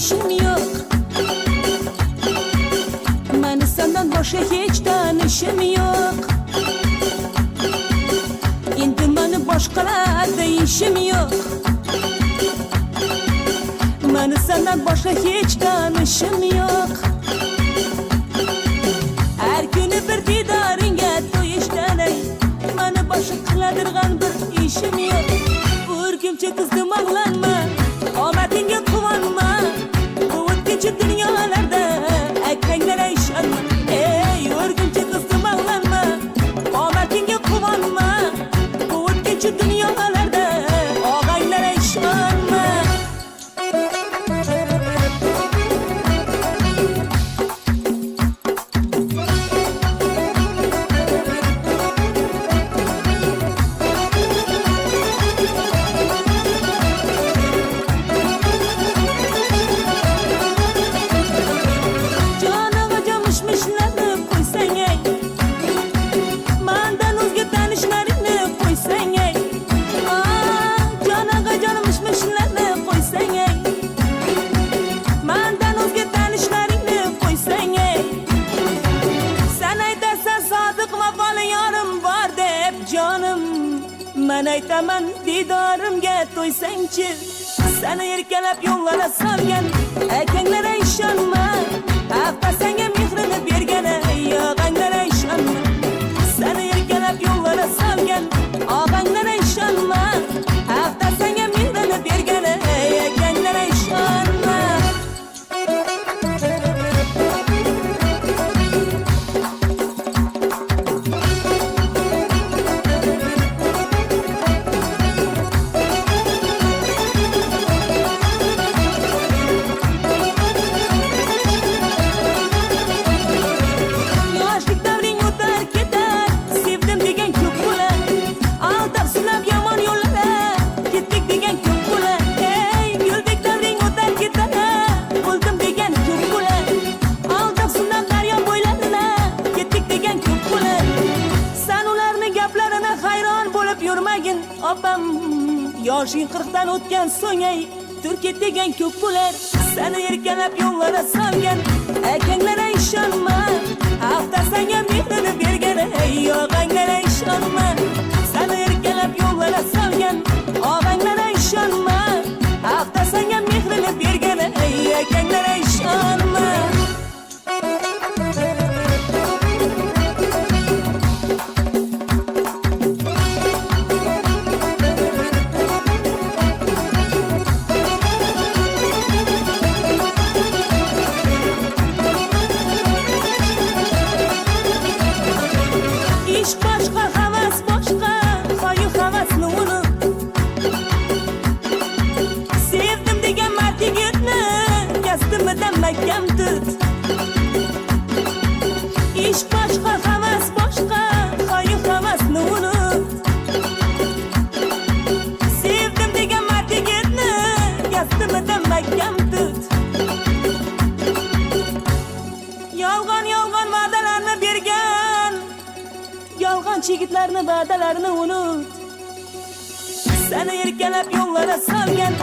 işim yok. Meni senden başka hiç tanışım yok. Endi meni boshqalarda işim yok. Meni senden başka hiç tanışım yok. Her günü bir didaringa to'yishdan meni boshqa qiladigan bir işim yok. Urgimchi qizdim ağlanma, omadingga quvonma. Bu o'tkinchi dunyolarda akanglara ishonma. Ey urgimchi qizdim ağlanma, omadingga quvonma. Bu o'tkinchi dunyolarda og'anglara ishonma. Men aytaman didorimga to'ysangchi, seni erkalab yo'llara solgan akanglara ishonma. Hafta senga mehrini bergani og'anglara ishonma. Seni erkalab yo'llara solgan og'anglara ishonma. Hafta senga mehrini bergani akanglara ishonma. Opam yoshing 40dan o'tgan so'ng Turkiya degan ko'p bo'lar. Seni erkalab yo'llara solgan akanglara ishonma. Hafta senga mehrini bergani og'anglara ishonma. Seni erkalab yo'llara solgan og'anglara ishonma. Hafta senga mehrini bergani akanglara ishonma. İş başka, havas başka, hayır havasını unut. Sevdim degan martigitni, yastimidan mahkam tut. Yolg'on va'dalarni bergan, yolg'onchi yigitlarni va'dalarini unut. Seni erkalab yo'llara solgan